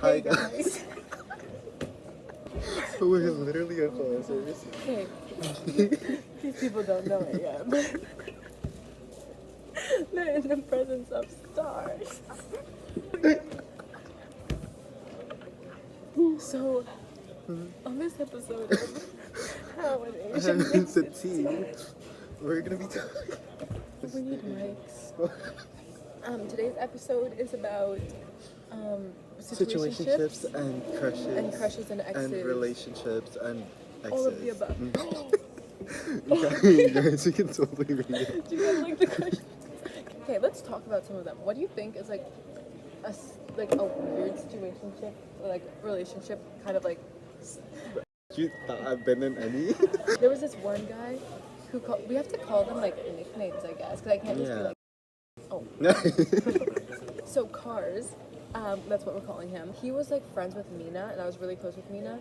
Hi guys. We're literally influencers. Hey, these people don't know it yet, but they're in the presence of stars. So, on this episode of How an Asian Makes The Its tea. We're gonna be talking. We need mics. Today's episode is about Situationships and crushes. and crushes and exes. And relationships and exes. All of the above. You guys, you can totally read it. Do you guys like the question? Okay, let's talk about some of them. What do you think is like a weird situationship or like relationship kind of like? You thought I've been in any? There was this one guy who we have to call them like nicknames, I guess, because I can't just be like, oh. So Cars, that's what we're calling him. He was like friends with Mina, and I was really close with Mina.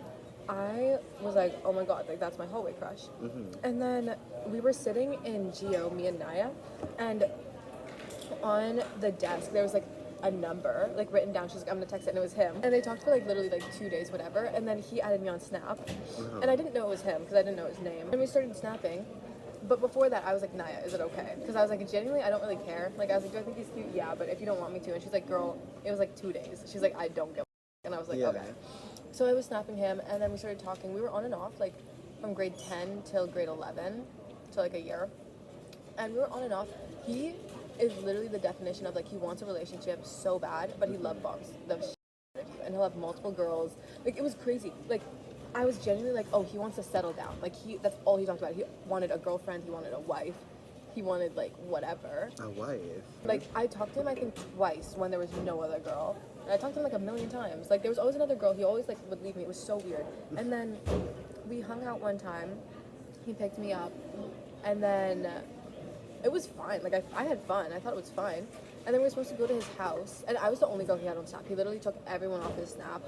I was like, oh my god, like that's my hallway crush. And then we were sitting in Geo, me and Naya, and on the desk there was like a number like written down. She's like, I'm gonna text it, and it was him. And they talked for like literally like 2 days, whatever. And then he added me on Snap, and I didn't know it was him because I didn't know his name. And we started snapping. But before that, I was like, Naya, is it okay? Because I was like, genuinely, I don't really care. Like, I was like, do I think he's cute? Yeah, but if you don't want me to. And she's like, girl, it was like 2 days. She's like, I don't give a. And I was like, okay. So I was snapping him, and then we started talking. We were on and off, like, from grade 10 till grade 11, to like a year. And we were on and off. He is literally the definition of, like, he wants a relationship so bad, but he love bombs the shit out of you. And he'll have multiple girls. Like, it was crazy. Like, I was genuinely like, oh, he wants to settle down. Like, that's all he talked about. He wanted a girlfriend, he wanted a wife, he wanted, like, whatever. A wife? Like, I talked to him, I think, twice when there was no other girl. And I talked to him, like, a million times. Like, there was always another girl. He always, like, would leave me. It was so weird. And then we hung out one time. He picked me up. And then it was fine. Like, I had fun. I thought it was fine. And then we were supposed to go to his house. And I was the only girl he had on Snap. He literally took everyone off his Snap.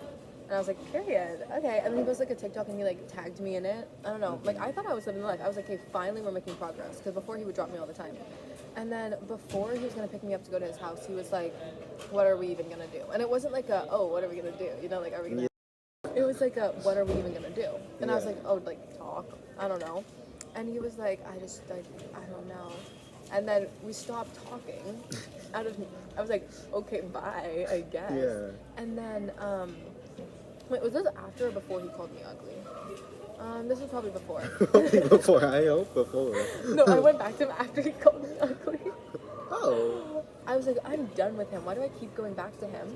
And I was like, period, okay. And then he was like a TikTok and he like tagged me in it. I don't know. Like, I thought I was living the life. I was like, okay, finally we're making progress. Because before he would drop me all the time. And then before he was going to pick me up to go to his house, he was like, what are we even going to do? And it wasn't like a, oh, what are we going to do? You know, like, are we going to... It was like a, what are we even going to do? And I was like, oh, like, talk. I don't know. And he was like, I don't know. And then we stopped talking. I was like, okay, bye, I guess. Yeah. And then, wait, was this after or before he called me ugly? This was probably before. Before, I hope before. No, I went back to him after he called me ugly. Oh. I was like, I'm done with him. Why do I keep going back to him?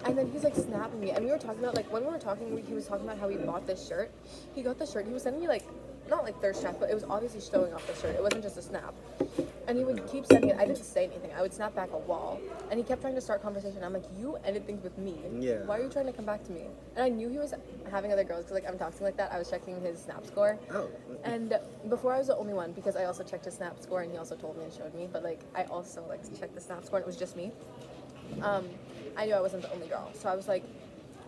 And then he's like snapping me. And we were talking about, like, when we were talking, he was talking about how he bought this shirt. He got the shirt. He was sending me, like, not like thirst traps, but it was obviously showing off the shirt. It wasn't just a snap. And he would keep sending it. I didn't say anything. I would snap back a wall. And he kept trying to start conversation. I'm like, you ended things with me. Yeah. Why are you trying to come back to me? And I knew he was having other girls because, like, I'm texting like that. I was checking his Snap score. Oh. And before I was the only one because I also checked his Snap score and he also told me and showed me. But, like, I also, like, checked the Snap score and it was just me. I knew I wasn't the only girl. So I was like,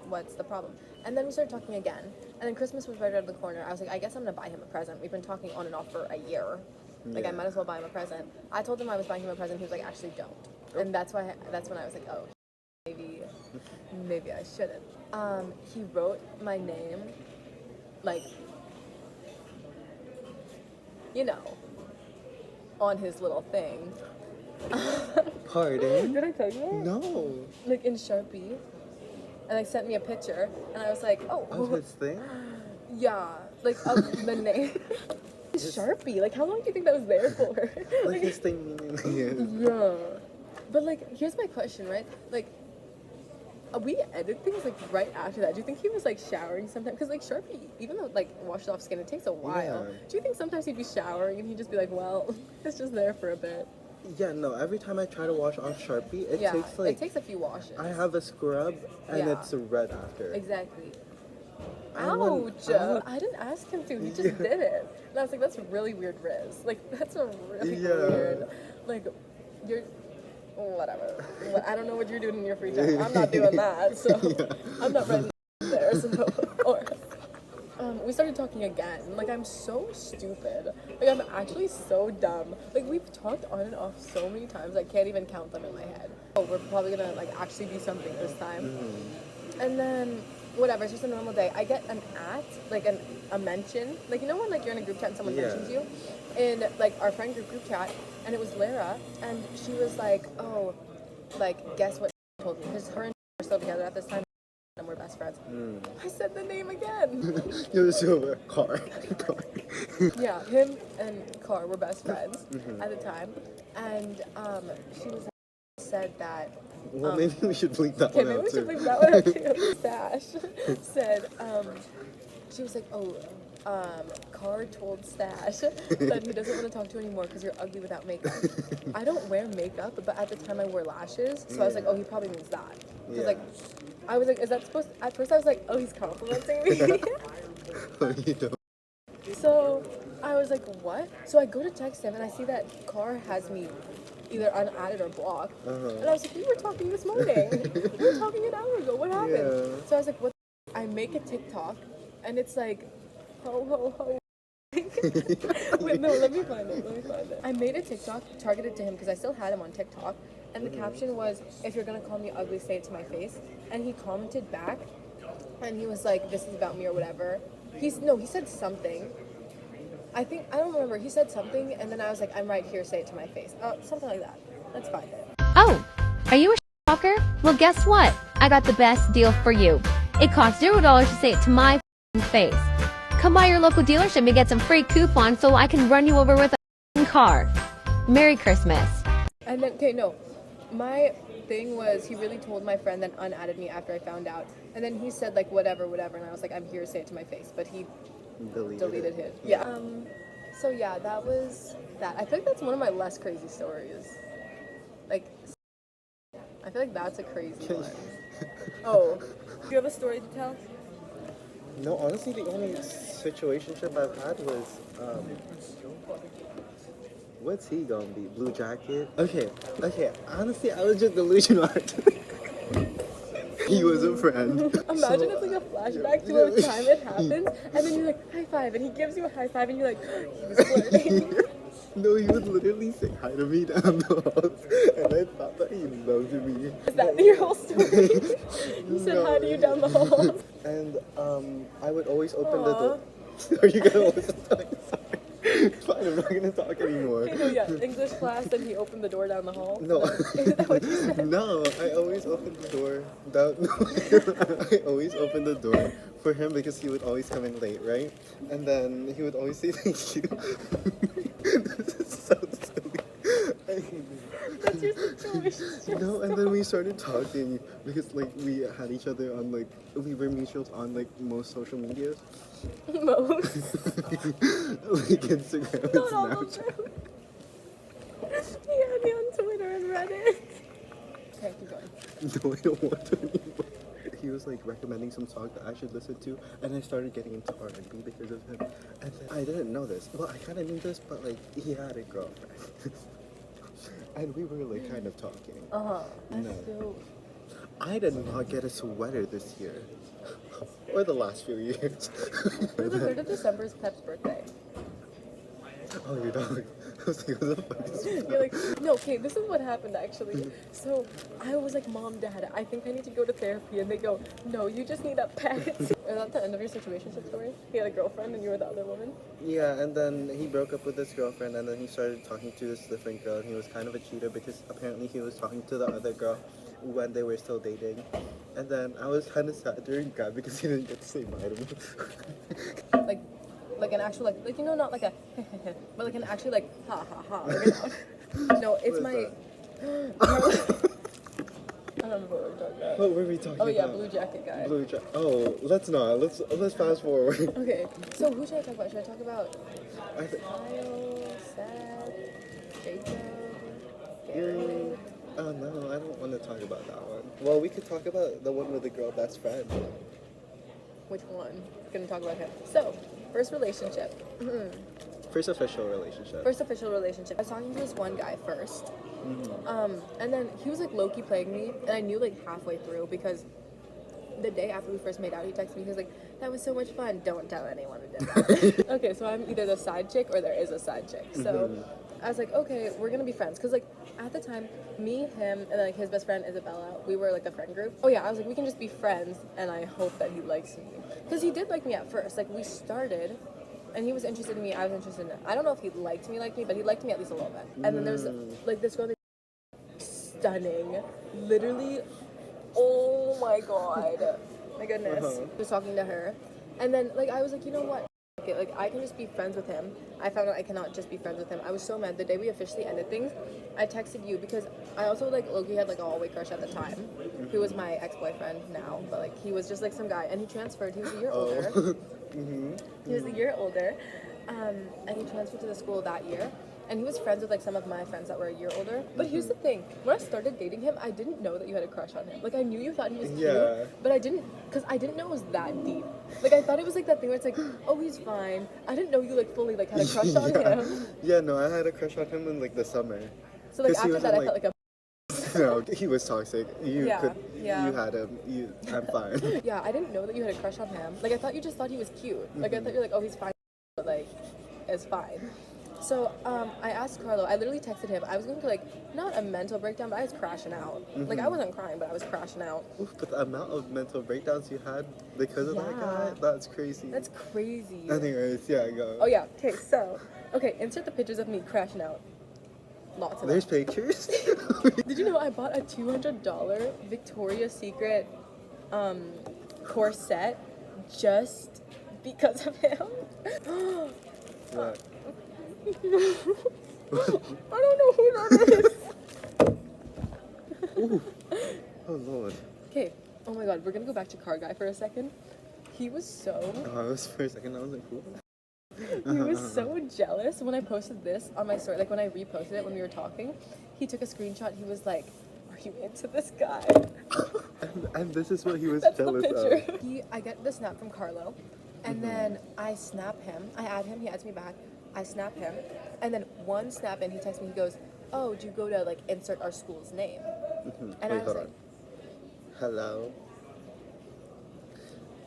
what's the problem? And then we started talking again. And then Christmas was right around the corner. I was like, I guess I'm going to buy him a present. We've been talking on and off for a year. Like, I might as well buy him a present. I told him I was buying him a present. He was like, actually, don't. And that's when I was like, oh, maybe I shouldn't. He wrote my name, like, you know, on his little thing. Pardon? Did I tell you that? No. Like, in Sharpie. And, like, sent me a picture. And I was like, oh. Of his thing? Yeah. Like, of the name. Sharpie, like, how long do you think that was there for? Like his thing meaning. Yeah. But, like, here's my question, right? Like, we edit things, like, right after that. Do you think he was, like, showering sometimes? Because, like, Sharpie, even though, like, washed off skin, it takes a while. Yeah. Do you think sometimes he'd be showering and he'd just be like, well, it's just there for a bit? Yeah, no, every time I try to wash off Sharpie, it takes, like... it takes a few washes. I have a scrub, and it's red after. Exactly. Ouch! I didn't ask him to. He just did it. And I was like, that's a really weird Riz. Like, that's a really weird... Like, you're... Whatever. I don't know what you're doing in your free time. I'm not doing that, so... I'm not writing there, so... Or... we started talking again. Like, I'm so stupid. Like, I'm actually so dumb. Like, we've talked on and off so many times, I can't even count them in my head. Oh, we're probably gonna, like, actually do something this time. And then, whatever, it's just a normal day. I get an like a mention. Like, you know when like you're in a group chat and someone mentions you? In like our friend group chat, and it was Lara, and she was like, oh, like, guess what told me? Because her and are still together at this time, and we're best friends. I said the name again. It was over car. Yeah, him and Car were best friends at the time. And she was said that... Well, maybe we should bleep that one maybe out we should too. leave that one up too. Stash said, she was like, oh, Car told Stash that he doesn't want to talk to you anymore because you're ugly without makeup. I don't wear makeup, but at the time I wore lashes, so I was like, oh, he probably means that. Because like, I was like, is that supposed to... At first I was like, oh, he's complimenting me. Oh, you don't. So I was like, what? So I go to text him and I see that Car has me either unadded or blocked. And I was like, we were talking this morning. We were talking an hour ago. What happened? Yeah. So I was like, what? I make a TikTok and it's like, ho, ho, ho. Wait, no, let me find it. I made a TikTok targeted to him because I still had him on TikTok. And the caption was, if you're going to call me ugly, say it to my face. And he commented back and he was like, this is about me or whatever. He said something. I don't remember. He said something, and then I was like, I'm right here, say it to my face. Something like that. Let's find it. Oh, are you a stalker? Well, guess what? I got the best deal for you. It costs $0 to say it to my face. Come by your local dealership and get some free coupons so I can run you over with a car. Merry Christmas. And then, okay, no. My thing was, he really told my friend, then unadded me after I found out. And then he said, like, whatever, and I was like, I'm here, say it to my face. But he deleted it. Yeah. So yeah, that was that. I feel like that's one of my less crazy stories. Like, I feel like that's a crazy one. Oh, do you have a story to tell? No, honestly, the only situationship I've had was, what's he gonna be? Blue Jacket? Okay, honestly, I was just delusional. He was a friend. Imagine it's like a flashback to a time it happens, and then you're like, high five, and he gives you a high five, and you're like, he was flirting. No, he would literally say hi to me down the hall, and I thought that he loved me. Is that your whole story? He said hi to you down the hall. And I would always open the door. Are you gonna listen to me? Sorry. Fine, I'm not gonna talk anymore. Okay, no, yeah, English class, and he opened the door down the hall. No. Is that what you said? No, I always open the door. I always open the door for him because he would always come in late, right? And then he would always say thank you. This is so silly. That's your situation. No, and then we started talking because like we had each other on like we were mutuals on like most social medias. Most. Like Instagram and Not all of Snapchat. them. He had me on Twitter and Reddit. Okay, keep going. No, I don't want to anymore. He was like recommending some songs that I should listen to, and I started getting into R&B because of him. And then I didn't know this. Well, I kind of knew this, but like he had a girlfriend, and we were like kind of talking. No, I did not get a sweater this year, or the last few years. The 3rd of December is Pep's birthday. Oh, your dog. I was like, what the fuck is this? You're like, no, okay, this is what happened actually. So I was like, Mom, Dad, I think I need to go to therapy. And they go, no, you just need a pet. Is that the end of your situationship story? He had a girlfriend and you were the other woman? Yeah, and then he broke up with his girlfriend, and then he started talking to this different girl, and he was kind of a cheater because apparently he was talking to the other girl when they were still dating. And then I was kind of sad during that because he didn't get to say bye to me. Like an actual, like you know, not like a, but like an actually like, ha ha ha. Like, you know? No, it's my, I don't remember what we were talking about. What were we talking about? Oh yeah, Blue Jacket guy. Blue Jacket. Oh, let's not. Let's fast forward. Okay, so who should I talk about? Should I talk about I think. Kyle, Seth, Jacob, Gary? Oh no, I don't want to talk about that one. Well, we could talk about the one with the girl best friend. Which one? Gonna talk about him. So, first relationship. First official relationship. First official relationship. I was talking to this one guy first. And then he was like low-key playing me, and I knew like halfway through because the day after we first made out, he texted me. He was like, "That was so much fun. Don't tell anyone who did that." Okay, so I'm either the side chick or there is a side chick. So I was like, okay, we're gonna be friends, cause like at the time, me, him, and like his best friend Isabella, we were like a friend group. Oh yeah, I was like, we can just be friends, and I hope that he likes me, because he did like me at first. Like we started, and he was interested in me. I was interested in him. I don't know if he liked me, but he liked me at least a little bit. And then there's like this girl, stunning, literally. Oh my god, my goodness. I was talking to her, and then like I was like, you know what? Okay, like I can just be friends with him. I found out I cannot just be friends with him. I was so mad the day we officially ended things. I texted you because I also like Loki had like a hallway crush at the time, who was my ex-boyfriend now, but like he was just like some guy, and he transferred. He was a year older. He was a year older, and he transferred to the school that year. And he was friends with like some of my friends that were a year older. But here's the thing: when I started dating him, I didn't know that you had a crush on him. Like I knew you thought he was cute, but I didn't, because I didn't know it was that deep. Like I thought it was like that thing where it's like, oh, he's fine. I didn't know you like fully like had a crush on him. Yeah, no, I had a crush on him in like the summer. So like after that, I felt like a. No, he was toxic. You Yeah. You had him. I'm fine. Yeah, I didn't know that you had a crush on him. Like I thought you just thought he was cute. Like I thought you're like, oh, he's fine, but like, it's fine. So I asked Carlo. I literally texted him. I was going to like not a mental breakdown, but I was crashing out. Like I wasn't crying, but I was crashing out. Oof, but the amount of mental breakdowns you had because of that guy, that's crazy. That's crazy. Anyways, yeah, go. Oh yeah. Okay, insert the pictures of me crashing out. Lots of There's them. pictures. Did you know I bought a $200 Victoria's Secret corset just because of him? What? I don't know who that is. Ooh. Oh lord. Okay. Oh my god, we're gonna go back to Car Guy for a second. He was so. Oh, I was for a second. I was like, who? He was so jealous when I posted this on my story. Like when I reposted it when we were talking, he took a screenshot. He was like, "Are you into this guy?" And this is what he was That's jealous the picture. of. I get the snap from Carlo, and then I snap him. I add him. He adds me back. I snap him, and then one snap in, he texts me. He goes, "Oh, do you go to like insert our school's name?" And I was Wait, hold like, on. Hello.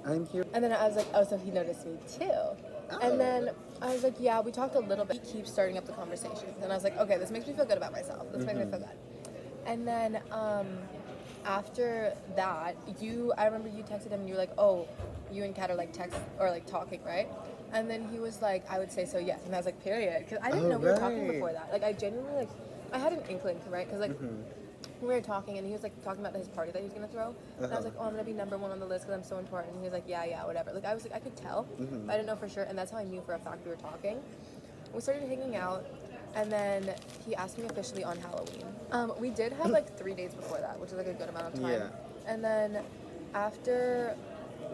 I'm here. and then I was like, "Oh, so he noticed me too." And then I was like, "Yeah, we talked a little bit." He keeps starting up the conversations, and I was like, "Okay, this makes me feel good about myself. This makes me feel good." And then after that, I remember you texted him, and you were like, "Oh, you and Kat are like text or like talking, right?" And then he was like, "I would say so, yes." And I was like, "Period," because I didn't know we were talking before that. Like I genuinely like, I had an inkling, right? Because like. We were talking, and he was like talking about his party that he was gonna throw, and I was like, "Oh, I'm gonna be number one on the list because I'm so important." And he was like, "Yeah, whatever." Like I was like, I could tell, but I didn't know for sure, and that's how I knew for a fact we were talking. We started hanging out, and then he asked me officially on Halloween. We did have like 3 days before that, which is like a good amount of time. Yeah. And then after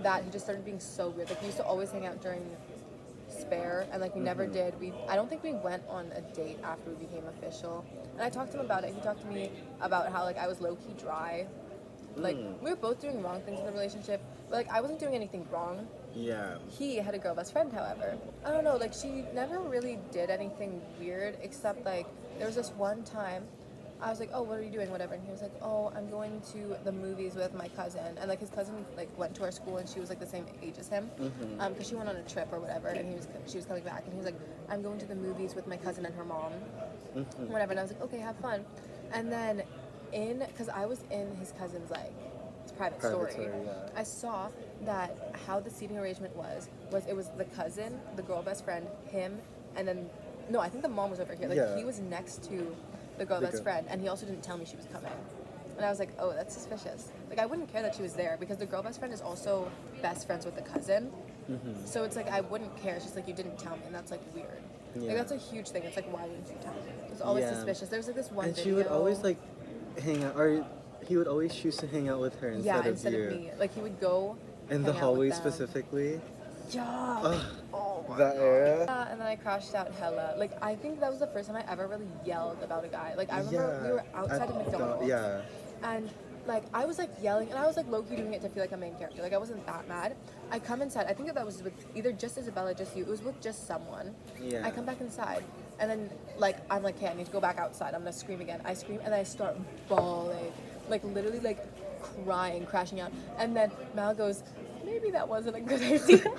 that, he just started being so weird. Like we used to always hang out during spare, and like we never did. I don't think we went on a date after we became official. And I talked to him about it. He talked to me about how like I was low-key dry. Like we were both doing wrong things in the relationship, but like I wasn't doing anything wrong. Yeah. He had a girl best friend, however. I don't know, like she never really did anything weird, except like there was this one time I was like, "Oh, what are you doing?" Whatever. And he was like, "Oh, I'm going to the movies with my cousin." And like his cousin like went to our school, and she was like the same age as him, because she went on a trip or whatever. And she was coming back, and he was like, "I'm going to the movies with my cousin and her mom, whatever." And I was like, "Okay, have fun." And then because I was in his cousin's like private story, yeah. I saw that how the seating arrangement was it was the cousin, the girl best friend, him, and then no, I think the mom was over here. Like Yeah. he was next to the girl best friend, and he also didn't tell me she was coming. And I was like, "Oh, that's suspicious." Like I wouldn't care that she was there because the girl best friend is also best friends with the cousin. So it's like I wouldn't care. It's just like you didn't tell me, and that's like weird. Yeah. Like that's a huge thing. It's like why wouldn't you tell me? It's always Yeah. suspicious. There was like this one And video. she would always like hang out, or he would always choose to hang out with her instead instead of of you. me. Like he would go In the hang out with hallway them. specifically. Yeah. Ugh, Oh my that era. Yeah, and then I crashed out hella. Like I think that was the first time I ever really yelled about a guy. Like I remember we were outside of McDonald's. Yeah. And like I was like yelling, and I was like low-key doing it to feel like a main character. Like I wasn't that mad. I come inside. I think that was with either just Isabella, just you. It was with just someone. Yeah. I come back inside, and then like I'm like, "Hey, I need to go back outside. I'm gonna scream again." I scream, and I start bawling, like literally like crying, crashing out. And then Mal goes, "Maybe that wasn't a good idea."